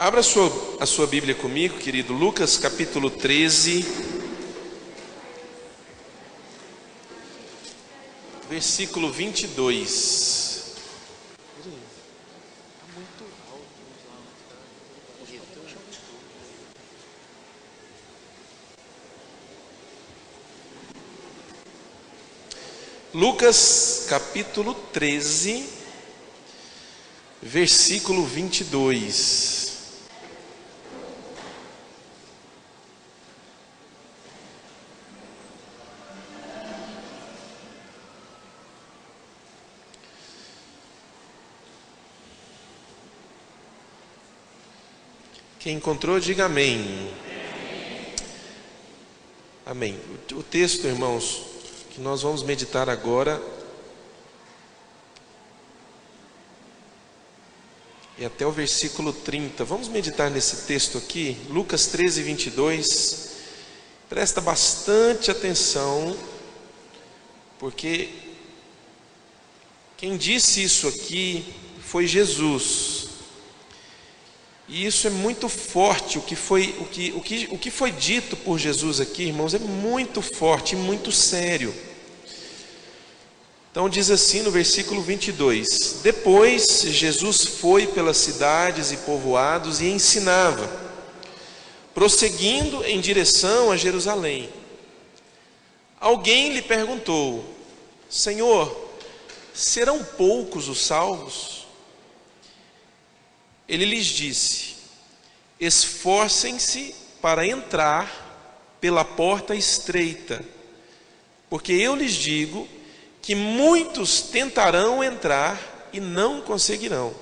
Abra a sua Bíblia comigo, querido. Lucas capítulo 13, versículo 22. Lucas capítulo 13, versículo 22. Quem encontrou, diga amém. Amém. O texto, irmãos, que nós vamos meditar agora e até o versículo 30. Vamos meditar nesse texto aqui, Lucas 13, 22. Presta bastante atenção, porque quem disse isso aqui foi Jesus. E isso é muito forte, o que foi dito por Jesus aqui, irmãos, é muito forte e muito sério. Então diz assim no versículo 22: Depois Jesus foi pelas cidades e povoados e ensinava, prosseguindo em direção a Jerusalém. Alguém lhe perguntou: Senhor, serão poucos os salvos? Ele lhes disse: esforcem-se para entrar pela porta estreita, porque eu lhes digo que muitos tentarão entrar e não conseguirão.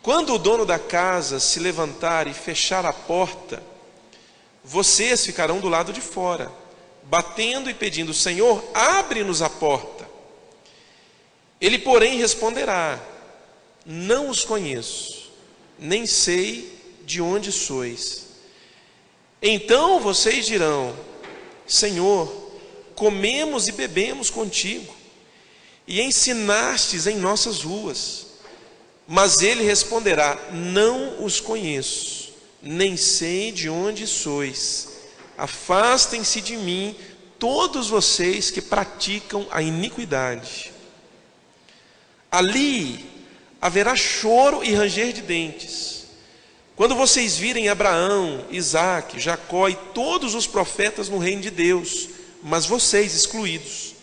Quando o dono da casa se levantar e fechar a porta, vocês ficarão do lado de fora, batendo e pedindo: Senhor, abre-nos a porta. Ele, porém, responderá: não os conheço, nem sei de onde sois. Então vocês dirão: Senhor, comemos e bebemos contigo, e ensinastes em nossas ruas. Mas ele responderá: não os conheço, nem sei de onde sois. Afastem-se de mim, todos vocês que praticam a iniquidade. Ali haverá choro e ranger de dentes, quando vocês virem Abraão, Isaque, Jacó e todos os profetas no reino de Deus, mas vocês excluídos.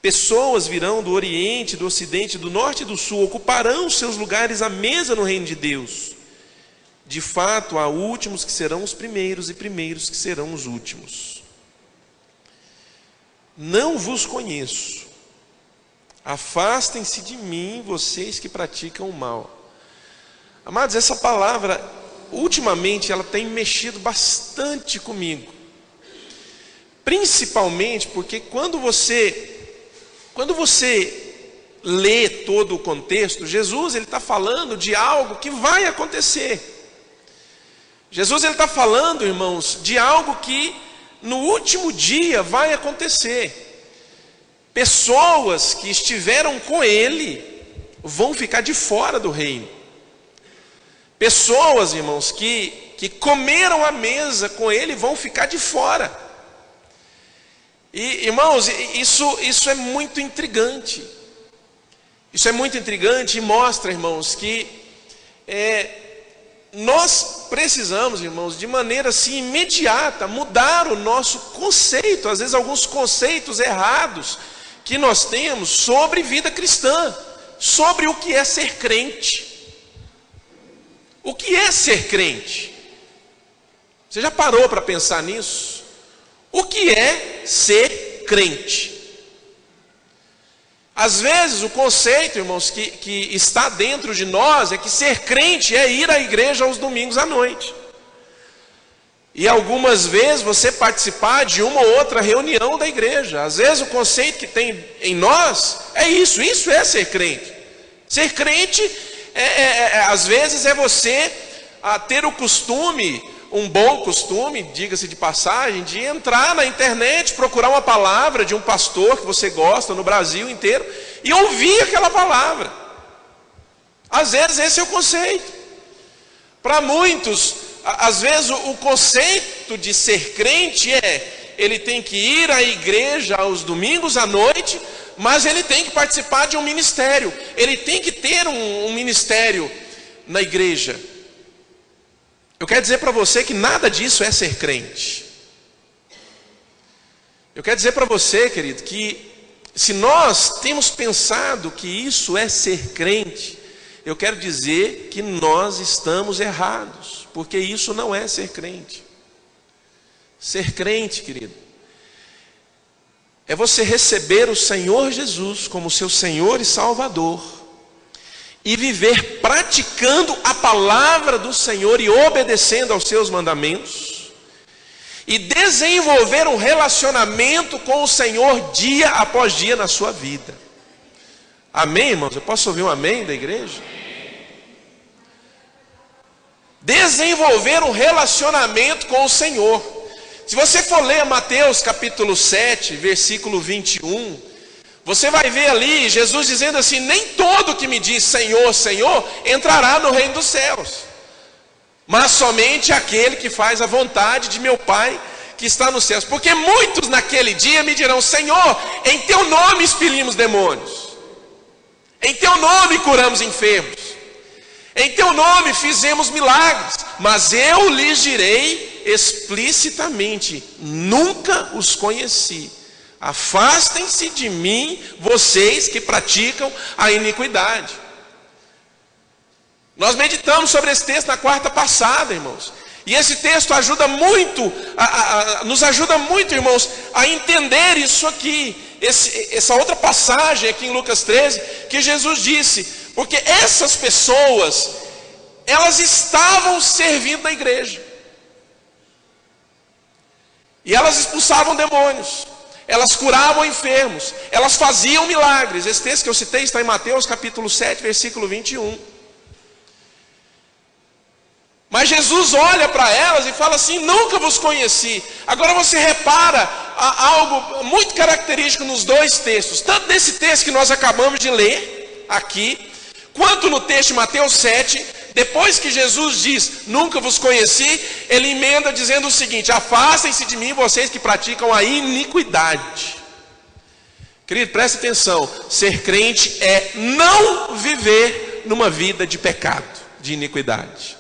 Pessoas virão do Oriente, do Ocidente, do Norte e do Sul, ocuparão seus lugares à mesa no reino de Deus. De fato, há últimos que serão os primeiros e primeiros que serão os últimos. Não vos conheço. Afastem-se de mim, vocês que praticam o mal. Amados, essa palavra, ultimamente, ela tem mexido bastante comigo. Principalmente porque quando você lê todo o contexto, Jesus ele está falando de algo que vai acontecer. Jesus ele está falando, irmãos, de algo que no último dia vai acontecer. Pessoas que estiveram com ele vão ficar de fora do reino. Pessoas, irmãos, que comeram a mesa com ele vão ficar de fora. E, irmãos, isso é muito intrigante. Isso é muito intrigante e mostra, irmãos, que nós precisamos, irmãos, de maneira assim imediata, mudar o nosso conceito, às vezes alguns conceitos errados que nós temos sobre vida cristã, sobre o que é ser crente. O que é ser crente? Você já parou para pensar nisso? O que é ser crente? Às vezes o conceito, irmãos, que está dentro de nós é que ser crente é ir à igreja aos domingos à noite. E algumas vezes você participar de uma ou outra reunião da igreja. Às vezes o conceito que tem em nós é isso é ser crente. Ser crente, às vezes, é você ter o costume, um bom costume, diga-se de passagem, de entrar na internet, procurar uma palavra de um pastor que você gosta no Brasil inteiro e ouvir aquela palavra. Às vezes esse é o conceito. Para muitos, às vezes o conceito de ser crente ele tem que ir à igreja aos domingos à noite, mas ele tem que participar de um ministério, ele tem que ter um ministério na igreja. Eu quero dizer para você que nada disso é ser crente. Eu quero dizer para você, querido, que se nós temos pensado que isso é ser crente, eu quero dizer que nós estamos errados, porque isso não é ser crente. Ser crente, querido, é você receber o Senhor Jesus como seu Senhor e Salvador e viver praticando a palavra do Senhor e obedecendo aos seus mandamentos e desenvolver um relacionamento com o Senhor dia após dia na sua vida. Amém, irmãos? Eu posso ouvir um amém da igreja? Desenvolver um relacionamento com o Senhor. Se você for ler Mateus capítulo 7, versículo 21, você vai ver ali Jesus dizendo assim: nem todo que me diz Senhor, Senhor, entrará no reino dos céus, mas somente aquele que faz a vontade de meu Pai que está nos céus. Porque muitos naquele dia me dirão: Senhor, em teu nome expelimos demônios, em teu nome curamos enfermos, em teu nome fizemos milagres. Mas eu lhes direi explicitamente: nunca os conheci. Afastem-se de mim, vocês que praticam a iniquidade. Nós meditamos sobre esse texto na quarta passada, irmãos. E esse texto ajuda muito, nos ajuda muito, irmãos, a entender isso aqui. Essa outra passagem aqui em Lucas 13, que Jesus disse: porque essas pessoas, elas estavam servindo na igreja, e elas expulsavam demônios, elas curavam enfermos, elas faziam milagres. Esse texto que eu citei está em Mateus capítulo 7, versículo 21. Mas Jesus olha para elas e fala assim: nunca vos conheci. Agora você repara algo muito característico nos dois textos, tanto nesse texto que nós acabamos de ler aqui, quanto no texto de Mateus 7, depois que Jesus diz: nunca vos conheci, ele emenda dizendo o seguinte: afastem-se de mim, vocês que praticam a iniquidade. Querido, preste atenção, ser crente é não viver numa vida de pecado, de iniquidade.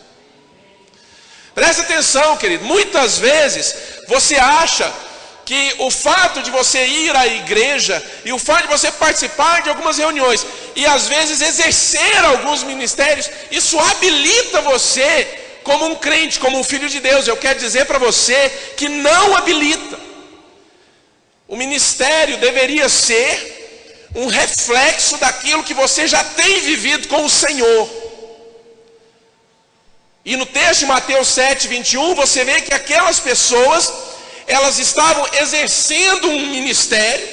Preste atenção, querido, muitas vezes você acha que o fato de você ir à igreja e o fato de você participar de algumas reuniões e às vezes exercer alguns ministérios, isso habilita você como um crente, como um filho de Deus. Eu quero dizer para você que não habilita. O ministério deveria ser um reflexo daquilo que você já tem vivido com o Senhor. E no texto de Mateus 7, 21, você vê que aquelas pessoas, elas estavam exercendo um ministério,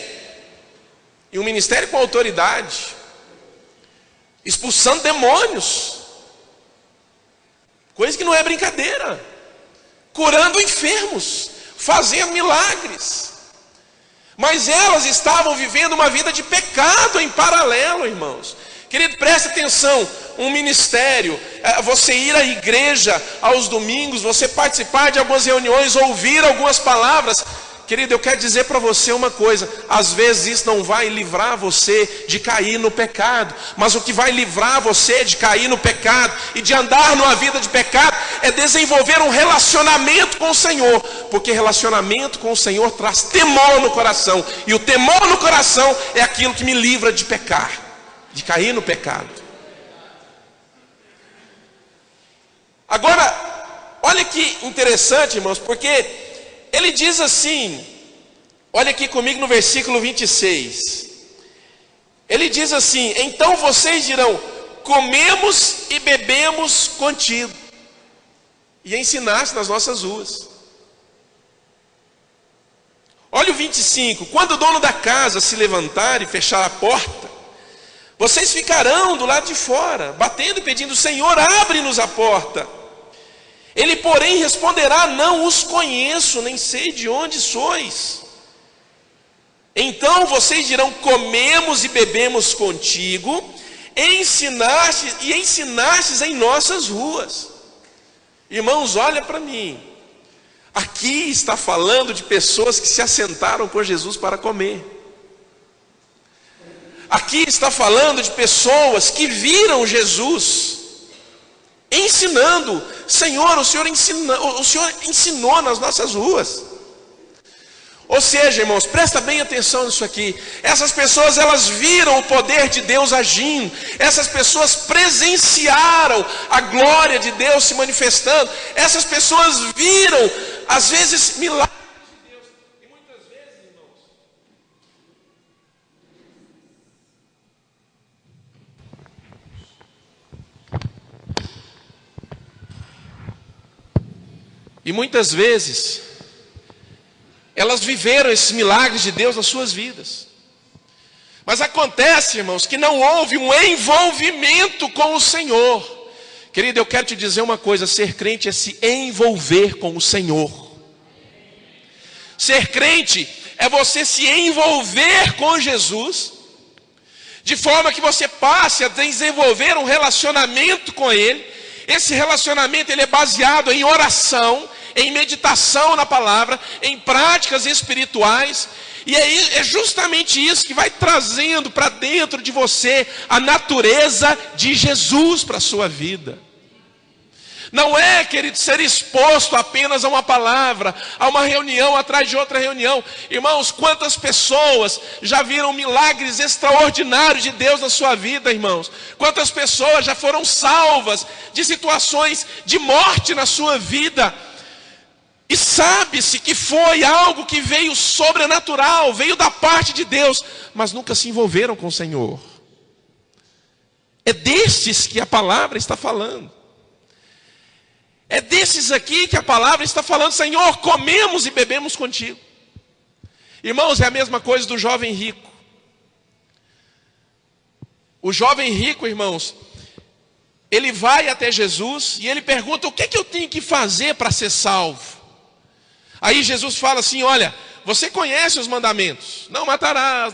e um ministério com autoridade, expulsando demônios, coisa que não é brincadeira, curando enfermos, fazendo milagres. Mas elas estavam vivendo uma vida de pecado em paralelo, irmãos. Querido, preste atenção, um ministério, você ir à igreja aos domingos, você participar de algumas reuniões, ouvir algumas palavras. Querido, eu quero dizer para você uma coisa: às vezes isso não vai livrar você de cair no pecado, mas o que vai livrar você de cair no pecado e de andar numa vida de pecado é desenvolver um relacionamento com o Senhor, porque relacionamento com o Senhor traz temor no coração, e o temor no coração é aquilo que me livra de pecar, de cair no pecado. Agora, olha que interessante, irmãos, porque ele diz assim, olha aqui comigo no versículo 26. Ele diz assim: então vocês dirão: comemos e bebemos contigo, e ensinaste nas nossas ruas. Olha o 25: quando o dono da casa se levantar e fechar a porta, vocês ficarão do lado de fora, batendo e pedindo: Senhor, abre-nos a porta. Ele, porém, responderá: não os conheço, nem sei de onde sois. Então vocês dirão: comemos e bebemos contigo, ensinastes em nossas ruas. Irmãos, olha para mim. Aqui está falando de pessoas que se assentaram com Jesus para comer. Aqui está falando de pessoas que viram Jesus ensinando. Senhor, o Senhor ensinou nas nossas ruas. Ou seja, irmãos, presta bem atenção nisso aqui. Essas pessoas, elas viram o poder de Deus agindo. Essas pessoas presenciaram a glória de Deus se manifestando. Essas pessoas viram, às vezes, milagres de Deus. E muitas vezes, irmãos, elas viveram esses milagres de Deus nas suas vidas. Mas acontece, irmãos, que não houve um envolvimento com o Senhor. Querido, eu quero te dizer uma coisa: ser crente é se envolver com o Senhor. Ser crente é você se envolver com Jesus, de forma que você passe a desenvolver um relacionamento com Ele. Esse relacionamento, ele é baseado em oração, em meditação na palavra, em práticas espirituais. E é justamente isso que vai trazendo para dentro de você a natureza de Jesus para a sua vida. Não é, querido, ser exposto apenas a uma palavra, a uma reunião atrás de outra reunião. Irmãos, quantas pessoas já viram milagres extraordinários de Deus na sua vida, irmãos? Quantas pessoas já foram salvas de situações de morte na sua vida? E sabe-se que foi algo que veio sobrenatural, veio da parte de Deus, mas nunca se envolveram com o Senhor. É destes que a palavra está falando. É desses aqui que a palavra está falando: Senhor, comemos e bebemos contigo. Irmãos, é a mesma coisa do jovem rico. O jovem rico, irmãos, ele vai até Jesus e ele pergunta: o que é que eu tenho que fazer para ser salvo? Aí Jesus fala assim: olha, você conhece os mandamentos: não matarás,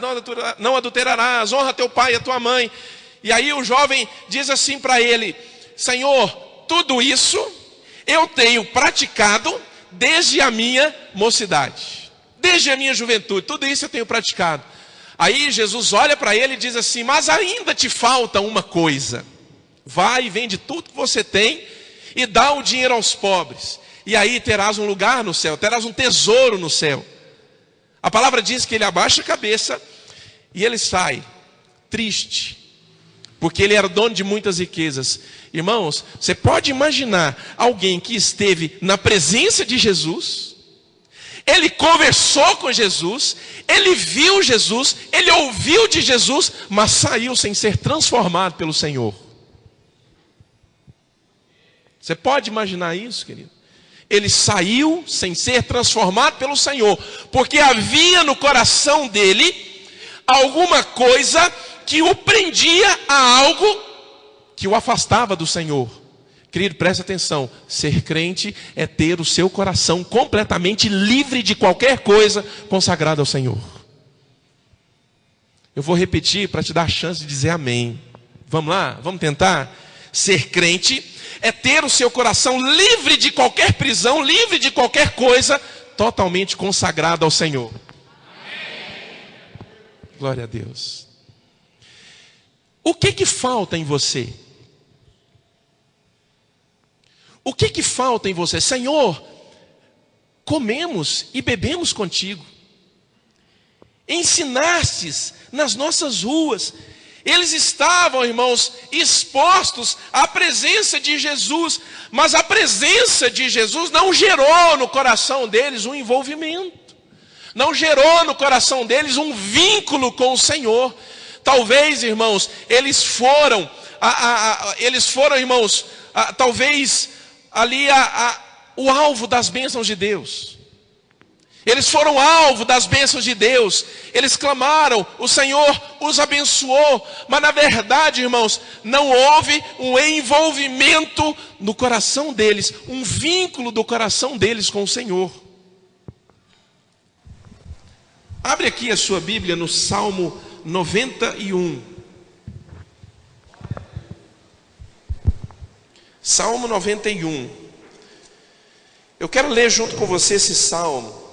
não adulterarás, honra teu pai e a tua mãe. E aí o jovem diz assim para ele: Senhor, tudo isso eu tenho praticado desde a minha mocidade, desde a minha juventude, tudo isso eu tenho praticado. Aí Jesus olha para ele e diz assim: mas ainda te falta uma coisa. Vai e vende tudo que você tem e dá o dinheiro aos pobres, e aí terás um lugar no céu, terás um tesouro no céu. A palavra diz que ele abaixa a cabeça e ele sai triste, porque ele era dono de muitas riquezas. Irmãos, você pode imaginar alguém que esteve na presença de Jesus, ele conversou com Jesus, ele viu Jesus, ele ouviu de Jesus, mas saiu sem ser transformado pelo Senhor. Você pode imaginar isso, querido? Ele saiu sem ser transformado pelo Senhor, porque havia no coração dele alguma coisa que o prendia a algo que o afastava do Senhor. Querido, preste atenção: ser crente é ter o seu coração completamente livre de qualquer coisa, consagrado ao Senhor. Eu vou repetir para te dar a chance de dizer amém. Vamos lá? Vamos tentar? Ser crente é ter o seu coração livre de qualquer prisão, livre de qualquer coisa, totalmente consagrado ao Senhor. Amém. Glória a Deus. O que falta em você? O que falta em você? Senhor, comemos e bebemos contigo. Ensinastes nas nossas ruas. Eles estavam, irmãos, expostos à presença de Jesus, mas a presença de Jesus não gerou no coração deles um envolvimento, não gerou no coração deles um vínculo com o Senhor. Talvez, irmãos, eles foram, irmãos, talvez ali o alvo das bênçãos de Deus. Eles foram alvo das bênçãos de Deus. Eles clamaram, o Senhor os abençoou. Mas na verdade, irmãos, não houve um envolvimento no coração deles, um vínculo do coração deles com o Senhor. Abre aqui a sua Bíblia no Salmo 91. Salmo 91. Eu quero ler junto com você esse salmo.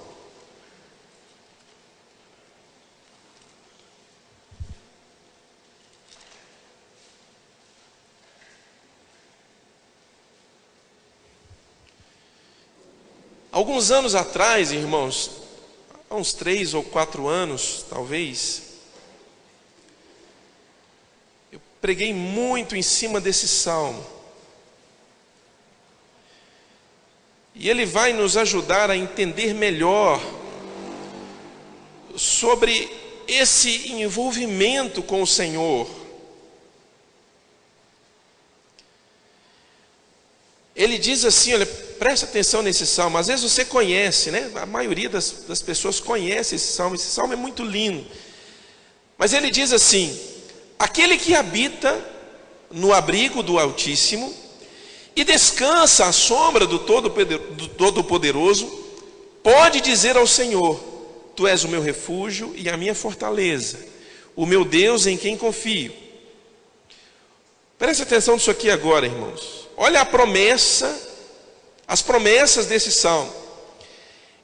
Alguns anos atrás, irmãos, há uns 3 ou 4 anos, talvez, eu preguei muito em cima desse salmo. E ele vai nos ajudar a entender melhor sobre esse envolvimento com o Senhor. Ele diz assim, olha, presta atenção nesse salmo. Às vezes você conhece, né? A maioria das pessoas conhece esse salmo. Esse salmo é muito lindo. Mas ele diz assim: aquele que habita no abrigo do Altíssimo e descansa à sombra do Todo-Poderoso, pode dizer ao Senhor: tu és o meu refúgio e a minha fortaleza, o meu Deus em quem confio. Preste atenção nisso aqui agora, irmãos. Olha a promessa, as promessas desse salmo.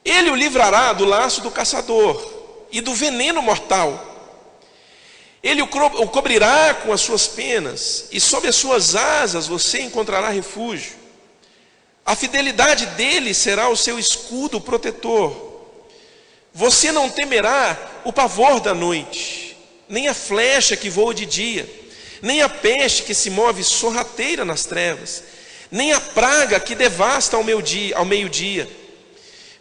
Ele o livrará do laço do caçador e do veneno mortal. Ele o cobrirá com as suas penas, e sob as suas asas você encontrará refúgio. A fidelidade dele será o seu escudo protetor. Você não temerá o pavor da noite, nem a flecha que voa de dia, nem a peste que se move sorrateira nas trevas, nem a praga que devasta ao meio-dia.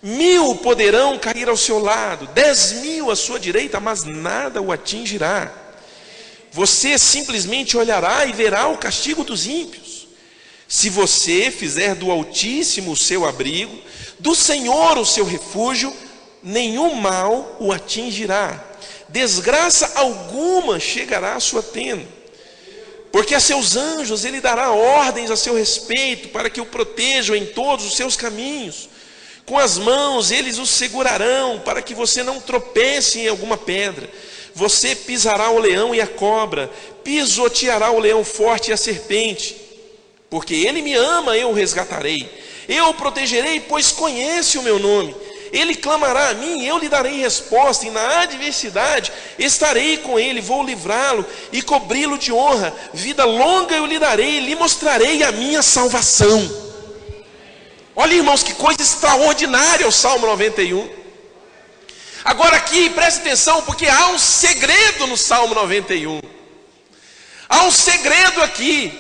1000 poderão cair ao seu lado, 10.000 à sua direita, mas nada o atingirá. Você simplesmente olhará e verá o castigo dos ímpios. Se você fizer do Altíssimo o seu abrigo, do Senhor o seu refúgio, nenhum mal o atingirá, desgraça alguma chegará à sua tenda. Porque a seus anjos ele dará ordens a seu respeito, para que o protejam em todos os seus caminhos. Com as mãos eles o segurarão, para que você não tropece em alguma pedra. Você pisará o leão e a cobra, pisoteará o leão forte e a serpente. Porque ele me ama, eu o resgatarei. Eu o protegerei, pois conhece o meu nome. Ele clamará a mim, eu lhe darei resposta, e na adversidade estarei com ele, vou livrá-lo e cobri-lo de honra. Vida longa eu lhe darei, lhe mostrarei a minha salvação. Olha, irmãos, que coisa extraordinária o Salmo 91. Agora aqui, preste atenção, porque há um segredo no Salmo 91. Há um segredo aqui,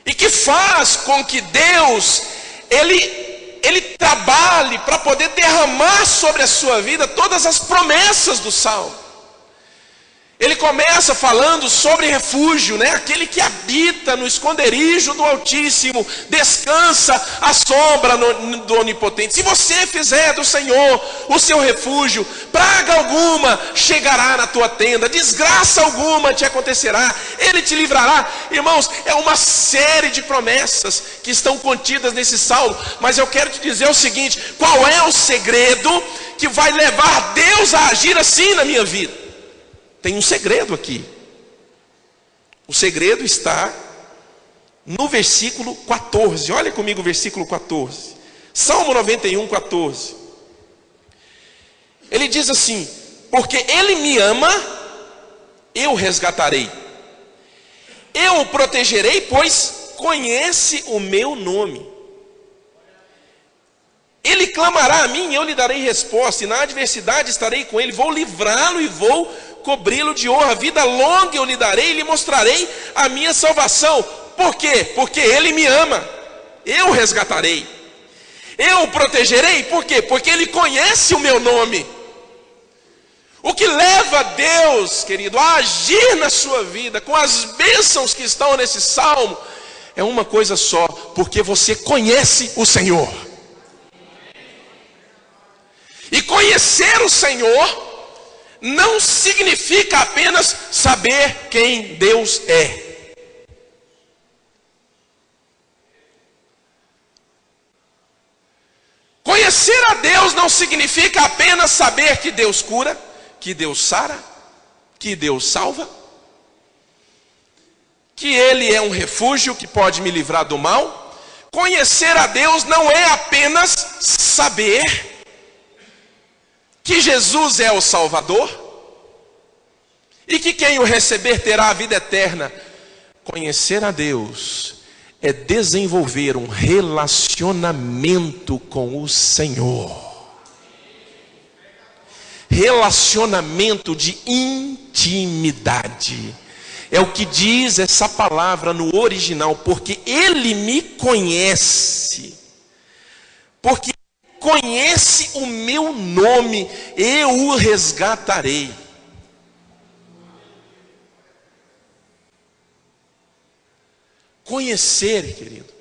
e que faz com que Deus, Ele trabalhe para poder derramar sobre a sua vida todas as promessas do Salmo. Ele começa falando sobre refúgio, né? Aquele que habita no esconderijo do Altíssimo, descansa à sombra do Onipotente. Se você fizer do Senhor o seu refúgio, praga alguma chegará na tua tenda, desgraça alguma te acontecerá, Ele te livrará. Irmãos, é uma série de promessas que estão contidas nesse salmo, mas eu quero te dizer o seguinte: qual é o segredo que vai levar Deus a agir assim na minha vida? Tem um segredo aqui. O segredo está no versículo 14. Olha comigo o versículo 14. Salmo 91, 14. Ele diz assim: porque ele me ama, eu o resgatarei. Eu o protegerei, pois conhece o meu nome. Ele clamará a mim, eu lhe darei resposta, e na adversidade estarei com ele. Vou livrá-lo e vou cobri-lo de honra. Vida longa eu lhe darei e lhe mostrarei a minha salvação. Por quê? Porque ele me ama, eu o resgatarei. Eu o protegerei, por quê? Porque ele conhece o meu nome. O que leva Deus, querido, a agir na sua vida com as bênçãos que estão nesse salmo é uma coisa só: porque você conhece o Senhor. E conhecer o Senhor não significa apenas saber quem Deus é. Conhecer a Deus não significa apenas saber que Deus cura, que Deus sara, que Deus salva, que Ele é um refúgio que pode me livrar do mal. Conhecer a Deus não é apenas saber que Jesus é o Salvador e que quem o receber terá a vida eterna. Conhecer a Deus é desenvolver um relacionamento com o Senhor. Relacionamento de intimidade. É o que diz essa palavra no original, porque Ele me conhece. Porque conhece o meu nome, eu o resgatarei. Conhecer, querido,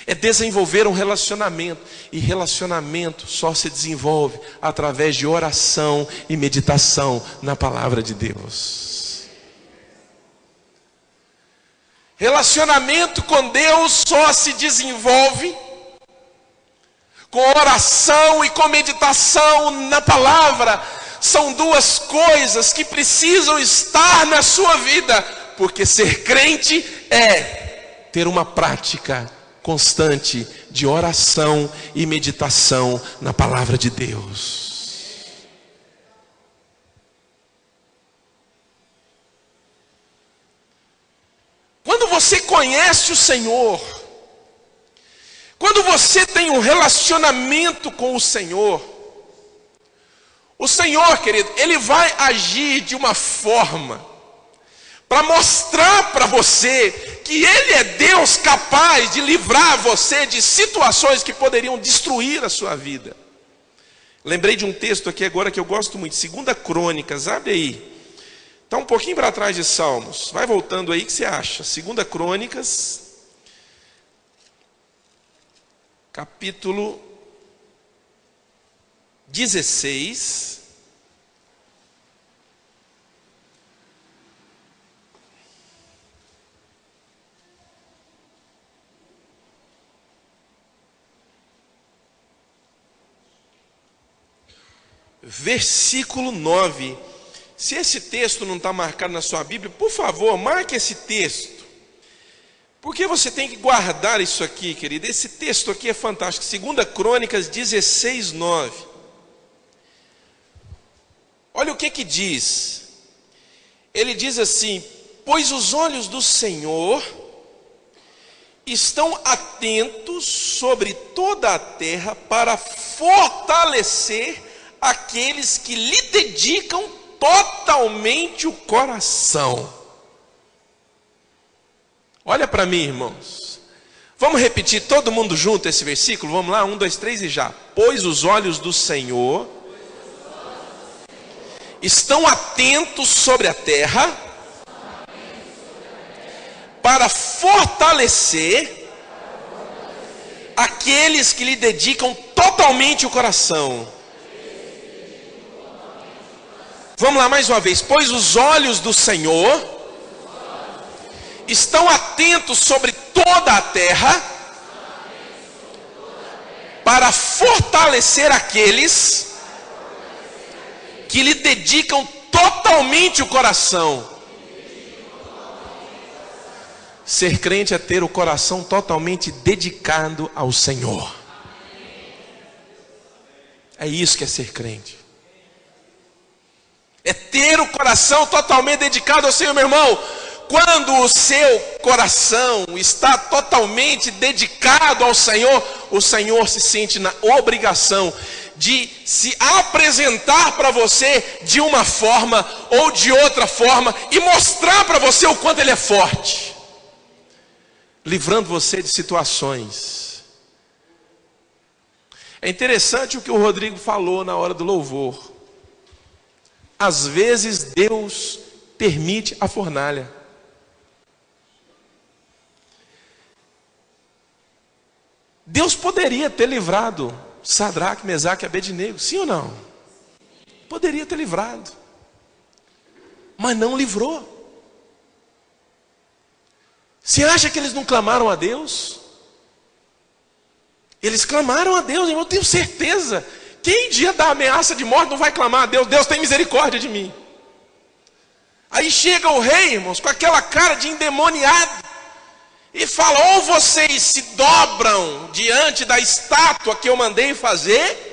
é desenvolver um relacionamento. E relacionamento só se desenvolve através de oração e meditação na palavra de Deus. Relacionamento com Deus só se desenvolve com oração e com meditação na palavra. São duas coisas que precisam estar na sua vida, porque ser crente é ter uma prática constante de oração e meditação na palavra de Deus. Quando você conhece o Senhor, quando você tem um relacionamento com o Senhor, querido, Ele vai agir de uma forma para mostrar para você que Ele é Deus capaz de livrar você de situações que poderiam destruir a sua vida. Lembrei de um texto aqui agora que eu gosto muito, 2 Crônicas, abre aí. Está um pouquinho para trás de Salmos, vai voltando aí, o que você acha? 2 Crônicas, capítulo 16. Versículo 9. Se esse texto não está marcado na sua Bíblia, por favor, marque esse texto. Porque você tem que guardar isso aqui, querido. Esse texto aqui é fantástico. 2 Crônicas 16, 9. Olha o que diz. Ele diz assim: pois os olhos do Senhor estão atentos sobre toda a terra para fortalecer aqueles que lhe dedicam totalmente o coração. Olha para mim, irmãos. Vamos repetir todo mundo junto esse versículo? Vamos lá, 1, 2, 3 e já. Pois os olhos do Senhor estão atentos sobre a terra para fortalecer aqueles que lhe dedicam totalmente o coração. Vamos lá mais uma vez. Pois os olhos do Senhor estão atentos sobre toda a terra para fortalecer aqueles que lhe dedicam totalmente o coração. Ser crente é ter o coração totalmente dedicado ao Senhor. É isso que é ser crente. É ter o coração totalmente dedicado ao Senhor, meu irmão. Quando o seu coração está totalmente dedicado ao Senhor, o Senhor se sente na obrigação de se apresentar para você de uma forma ou de outra forma e mostrar para você o quanto Ele é forte, livrando você de situações. É interessante o que o Rodrigo falou na hora do louvor. Às vezes Deus permite a fornalha. Deus poderia ter livrado Sadraque, Mesaque e Abednego, sim ou não? Poderia ter livrado, mas não livrou. Você acha que eles não clamaram a Deus? Eles clamaram a Deus, eu tenho certeza. Quem dia da ameaça de morte não vai clamar a Deus? Deus tem misericórdia de mim. Aí chega o rei, irmãos, com aquela cara de endemoniado, e fala: ou vocês se dobram diante da estátua que eu mandei fazer,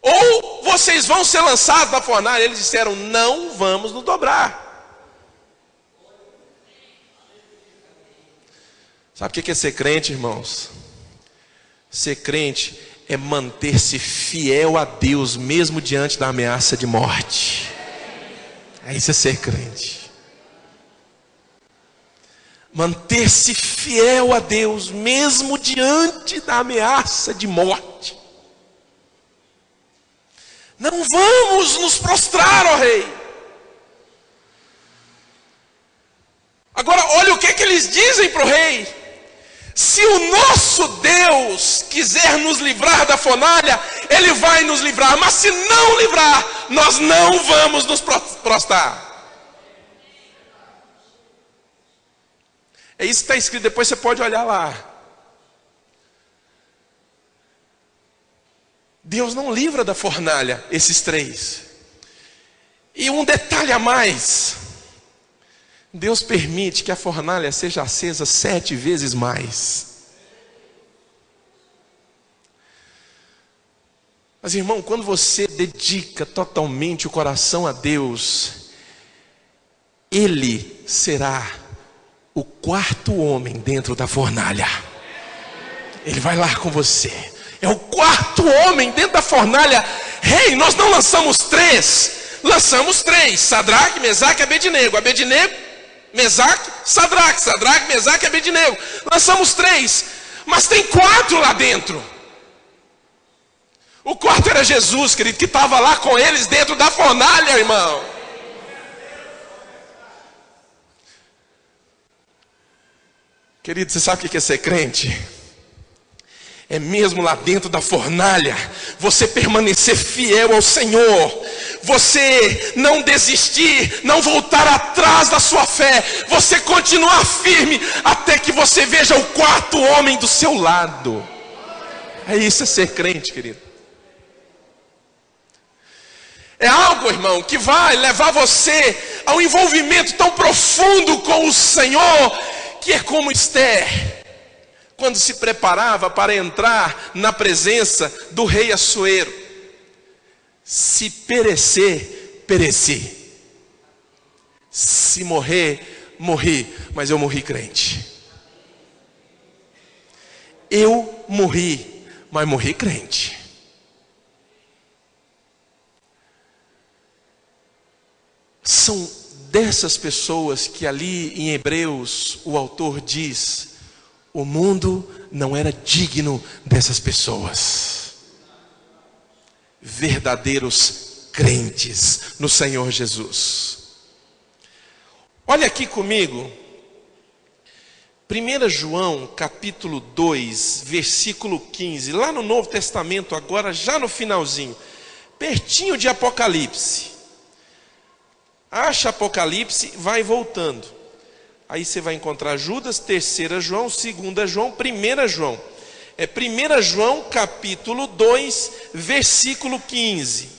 ou vocês vão ser lançados na fornalha. Eles disseram: não vamos nos dobrar. Sabe o que é ser crente, irmãos? Ser crente é manter-se fiel a Deus, mesmo diante da ameaça de morte. Isso é ser crente. Manter-se fiel a Deus, mesmo diante da ameaça de morte. Não vamos nos prostrar, ó rei. Agora, olha o que eles dizem para o rei: se o nosso Deus quiser nos livrar da fornalha, Ele vai nos livrar. Mas se não livrar, nós não vamos nos prostrar. É isso que está escrito, depois você pode olhar lá. Deus não livra da fornalha esses três. E um detalhe a mais: Deus permite que a fornalha seja acesa 7 vezes mais. Mas, irmão, quando você dedica totalmente o coração a Deus, Ele será o 4º homem dentro da fornalha. Ele vai lá com você. É o 4º homem dentro da fornalha. Rei, nós não lançamos 3. Lançamos 3. Sadraque, Mesaque e Abednego. Abednego, Mesaque, Sadraque. Sadraque, Mesaque e Abednego. Lançamos 3. Mas tem 4 lá dentro. O 4º era Jesus, querido, que estava lá com eles dentro da fornalha, irmão. Querido, você sabe o que é ser crente? É mesmo lá dentro da fornalha, você permanecer fiel ao Senhor, você não desistir, não voltar atrás da sua fé, você continuar firme até que você veja o 4º homem do seu lado. É isso, é ser crente, querido. É algo, irmão, que vai levar você a um envolvimento tão profundo com o Senhor, que é como Esther, quando se preparava para entrar na presença do rei Assuero. Se perecer, pereci. Se morrer, morri, mas eu morri crente. Eu morri, mas morri crente. São dessas pessoas que ali em Hebreus o autor diz: o mundo não era digno dessas pessoas. Verdadeiros crentes no Senhor Jesus. Olha aqui comigo, 1 João capítulo 2, versículo 15, lá no Novo Testamento, agora já no finalzinho, pertinho de Apocalipse. Acha Apocalipse, vai voltando. Aí você vai encontrar Judas, 3 João, 2 João, 1 João. É 1 João capítulo 2, versículo 15.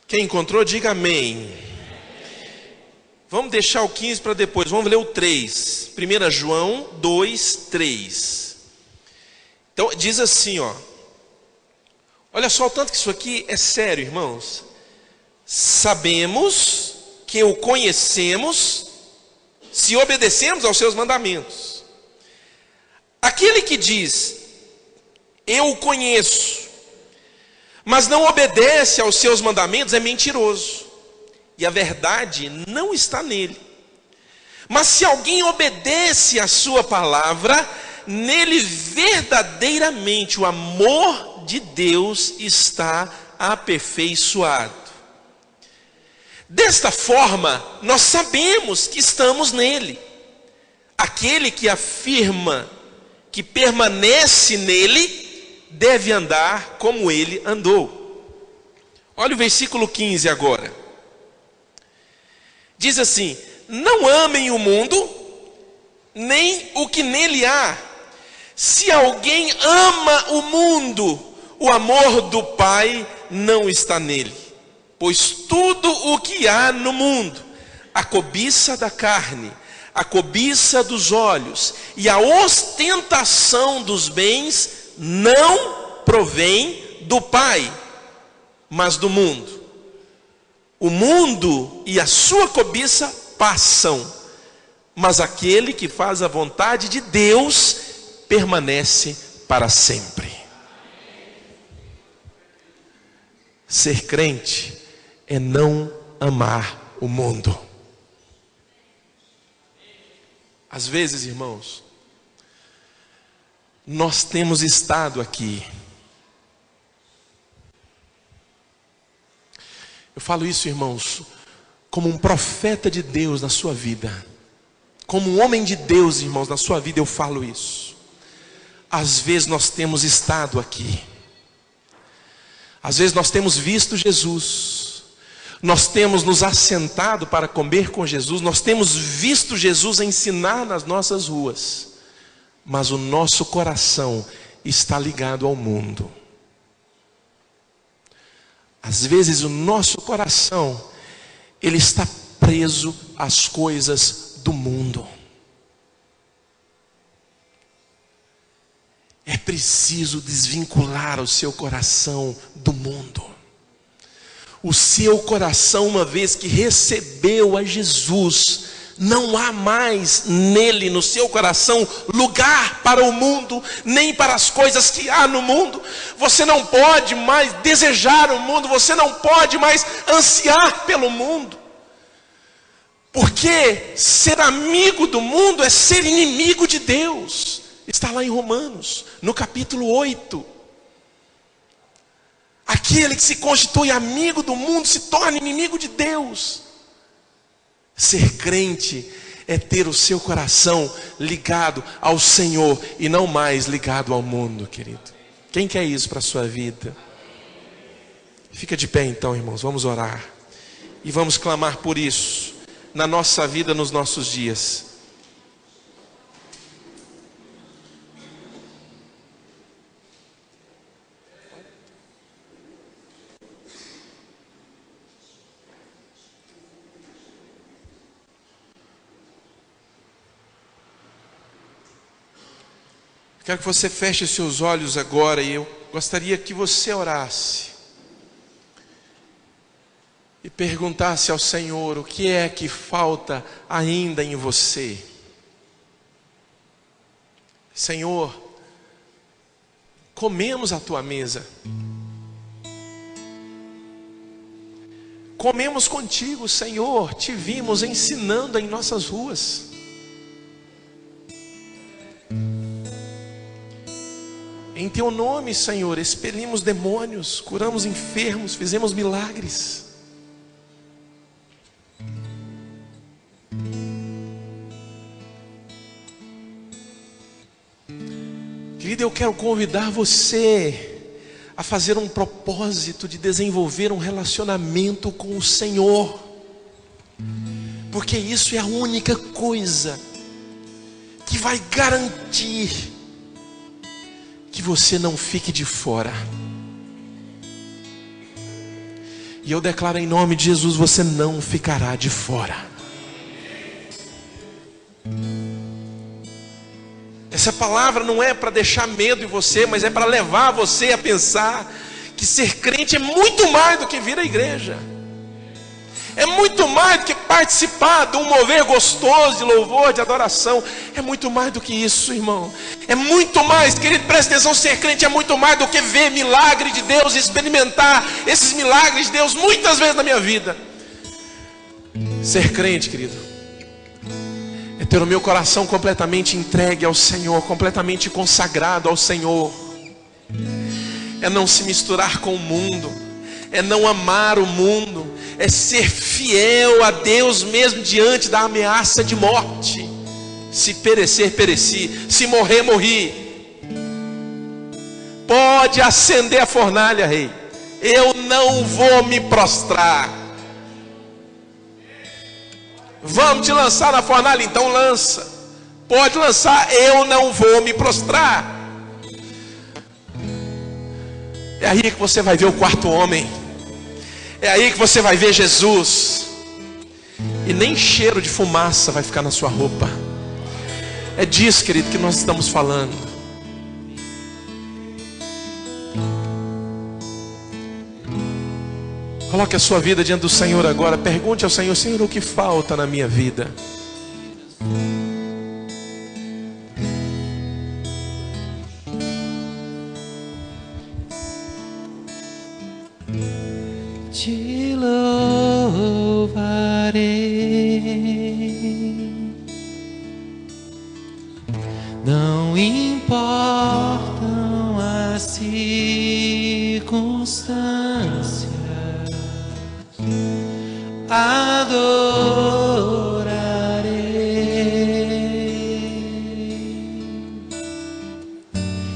Quem encontrou, diga amém. Vamos deixar o 15 para depois, vamos ler o 3. 1 João 2, 3. Então diz assim, ó. Olha só o tanto que isso aqui é sério, irmãos. Sabemos que o conhecemos se obedecemos aos seus mandamentos. Aquele que diz, eu o conheço, mas não obedece aos seus mandamentos, é mentiroso, e a verdade não está nele. Mas se alguém obedece à sua palavra, nele verdadeiramente o amor de Deus está aperfeiçoado. Desta forma, nós sabemos que estamos nele. Aquele que afirma que permanece nele, deve andar como ele andou. Olha o versículo 15 agora. Diz assim: não amem o mundo, nem o que nele há. Se alguém ama o mundo, o amor do Pai não está nele. Pois tudo o que há no mundo, a cobiça da carne, a cobiça dos olhos e a ostentação dos bens, não provém do Pai, mas do mundo. O mundo e a sua cobiça passam, mas aquele que faz a vontade de Deus permanece para sempre. Ser crente é não amar o mundo. Às vezes, irmãos, nós temos estado aqui. Eu falo isso, irmãos, como um profeta de Deus na sua vida. Como um homem de Deus, irmãos, na sua vida eu falo isso. Às vezes nós temos estado aqui. Às vezes nós temos visto Jesus. Nós temos nos assentado para comer com Jesus. Nós temos visto Jesus ensinar nas nossas ruas. Mas o nosso coração está ligado ao mundo. Às vezes o nosso coração, ele está preso às coisas do mundo. É preciso desvincular o seu coração do mundo. O seu coração, uma vez que recebeu a Jesus, não há mais nele, no seu coração, lugar para o mundo, nem para as coisas que há no mundo. Você não pode mais desejar o mundo, você não pode mais ansiar pelo mundo. Porque ser amigo do mundo é ser inimigo de Deus. Está lá em Romanos, no capítulo 8. Aquele que se constitui amigo do mundo se torna inimigo de Deus. Ser crente é ter o seu coração ligado ao Senhor e não mais ligado ao mundo, querido. Quem quer isso para a sua vida? Fica de pé então, irmãos, vamos orar. E vamos clamar por isso na nossa vida, nos nossos dias. Quero que você feche seus olhos agora e eu gostaria que você orasse e perguntasse ao Senhor o que é que falta ainda em você. Senhor, comemos a tua mesa, comemos contigo, Senhor, te vimos ensinando em nossas ruas. Em teu nome, Senhor, expelimos demônios, curamos enfermos, fizemos milagres. Querida, eu quero convidar você a fazer um propósito de desenvolver um relacionamento com o Senhor, porque isso é a única coisa que vai garantir que você não fique de fora. E eu declaro em nome de Jesus, você não ficará de fora. Essa palavra não é para deixar medo em você, mas é para levar você a pensar que ser crente é muito mais do que vir à igreja. É muito mais do que participar de um mover gostoso de louvor, de adoração. É muito mais do que isso, irmão. É muito mais, querido, presta atenção, ser crente é muito mais do que ver milagre de Deus e experimentar esses milagres de Deus muitas vezes na minha vida. Ser crente, querido, é ter o meu coração completamente entregue ao Senhor, completamente consagrado ao Senhor. É não se misturar com o mundo, é não amar o mundo, é ser fiel a Deus mesmo diante da ameaça de morte. Se perecer, pereci, se morrer, morri. Pode acender a fornalha, rei, Eu não vou me prostrar. Vamos te lançar na fornalha? Então lança. Pode lançar, eu não vou me prostrar. É aí que você vai ver o quarto homem. É aí que você vai ver Jesus. E nem cheiro de fumaça vai ficar na sua roupa. É disso, querido, que nós estamos falando. Coloque a sua vida diante do Senhor agora. Pergunte ao Senhor: Senhor, o que falta na minha vida? Te louvarei, não importam as circunstâncias, adorarei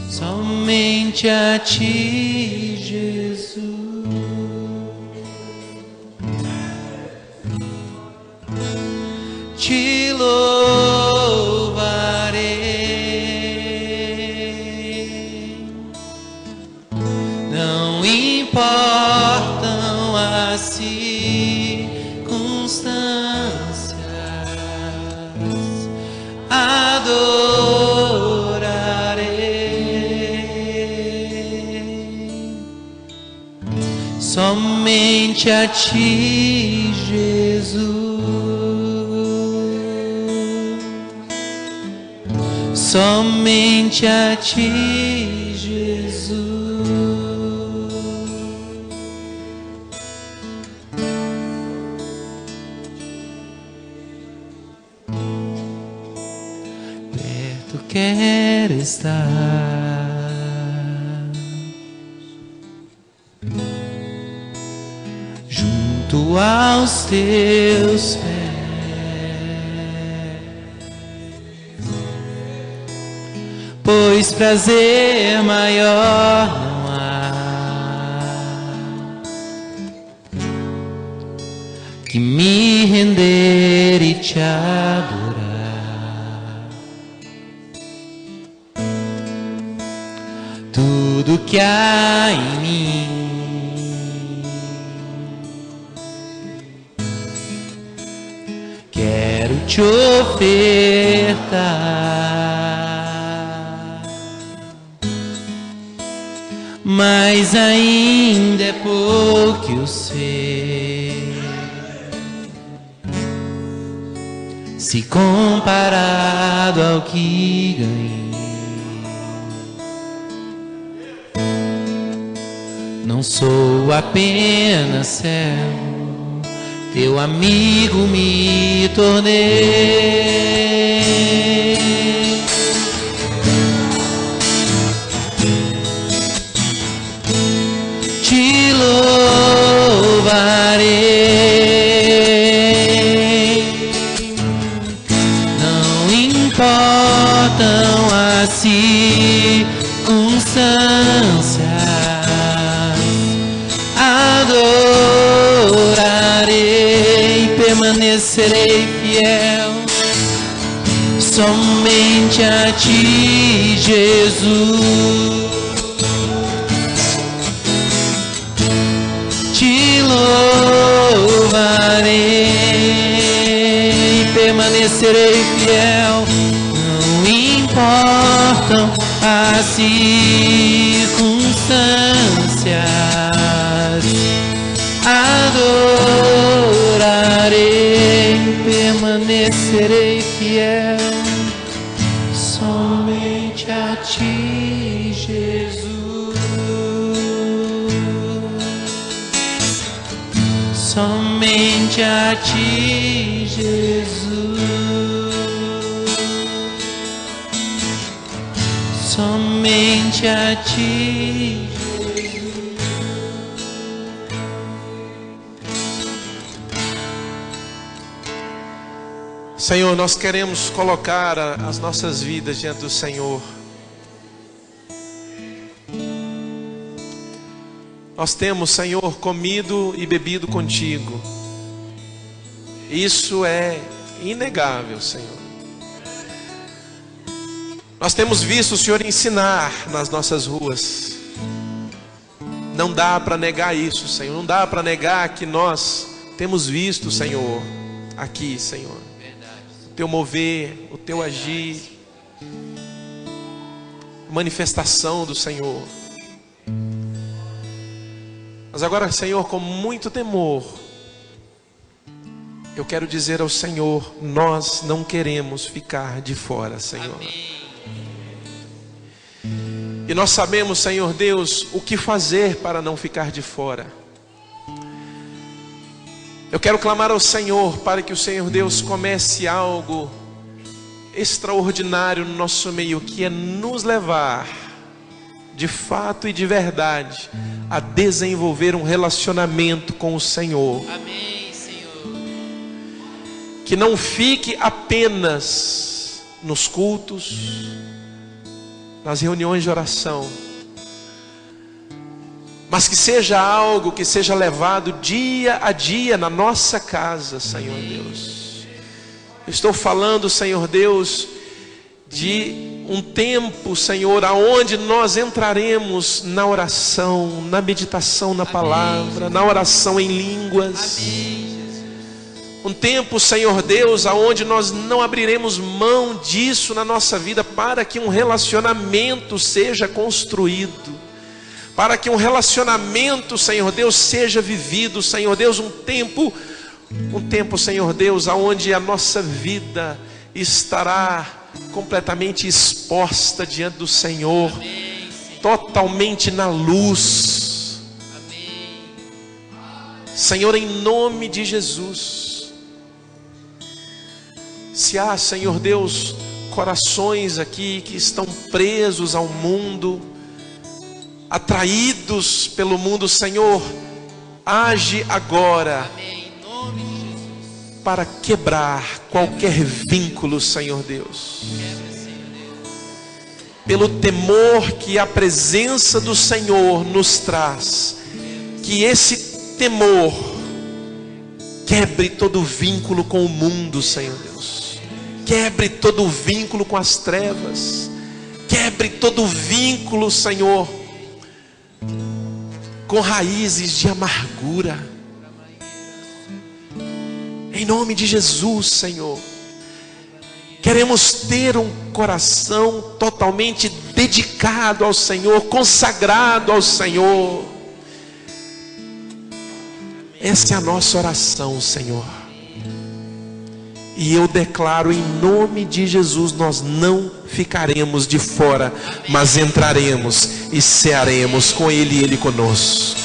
somente a Ti, Jesus. Te louvarei, não importam as circunstâncias, adorarei somente a Ti, Jesus. Somente a Ti, Jesus. Perto quero estar, junto aos Teus pés. Pois prazer maior não há que me render e Te adorar. Tudo que há em mim quero Te ofertar. Mas ainda é pouco eu sei, se comparado ao que ganhei. Não sou apenas servo, Teu amigo me tornei. Te louvarei, não importam as circunstâncias, adorarei, permanecerei fiel somente a Ti, Jesus. Te louvarei, permanecerei fiel, não importam as circunstâncias, adorarei, permanecerei fiel somente a Ti, Jesus. Somente a Ti, Jesus. Somente a Ti, Jesus. Senhor, nós queremos colocar as nossas vidas diante do Senhor. nós temos, Senhor, comido e bebido contigo. Isso é inegável, Senhor. Nós temos visto o Senhor ensinar nas nossas ruas. Não dá para negar isso, Senhor. Não dá para negar que nós temos visto, Senhor, aqui, Senhor, o teu mover, o teu agir, manifestação do Senhor. Mas agora, Senhor, com muito temor, eu quero dizer ao Senhor, nós não queremos ficar de fora, Senhor. Amém. E nós sabemos, Senhor Deus, o que fazer para não ficar de fora. Eu quero clamar ao Senhor para que o Senhor Deus comece algo extraordinário no nosso meio, que é nos levar, de fato e de verdade, a desenvolver um relacionamento com o Senhor. Amém, Senhor. Que não fique apenas nos cultos, nas reuniões de oração, mas que seja algo que seja levado dia a dia na nossa casa, Senhor Deus. Eu estou falando, Senhor Deus, de um tempo, Senhor, aonde nós entraremos na oração, na meditação na palavra, na oração em línguas. Um tempo, Senhor Deus, aonde nós não abriremos mão disso na nossa vida, para que um relacionamento seja construído, para que um relacionamento, Senhor Deus, seja vivido, Senhor Deus, um tempo, Senhor Deus, aonde a nossa vida estará completamente exposta diante do Senhor, totalmente na luz. Senhor, em nome de Jesus. Se há, Senhor Deus, corações aqui que estão presos ao mundo, atraídos pelo mundo, Senhor, age agora para quebrar qualquer vínculo, Senhor Deus. Pelo temor que a presença do Senhor nos traz, que esse temor quebre todo vínculo com o mundo, Senhor Deus. Quebre todo vínculo com as trevas. Quebre todo vínculo, Senhor, com raízes de amargura. Em nome de Jesus, Senhor. Queremos ter um coração totalmente dedicado ao Senhor, consagrado ao Senhor. Essa é a nossa oração, Senhor. E eu declaro em nome de Jesus, nós não ficaremos de fora, mas entraremos e cearemos com Ele e Ele conosco.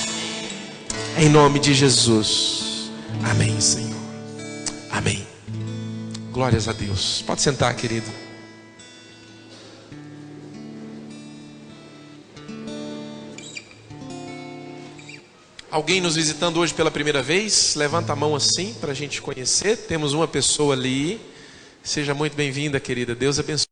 Em nome de Jesus. Amém, Senhor. Amém. Glórias a Deus. Pode sentar, querido. Alguém nos visitando hoje pela primeira vez? Levanta a mão assim para a gente conhecer. Temos uma pessoa ali. Seja muito bem-vinda, querida. Deus abençoe.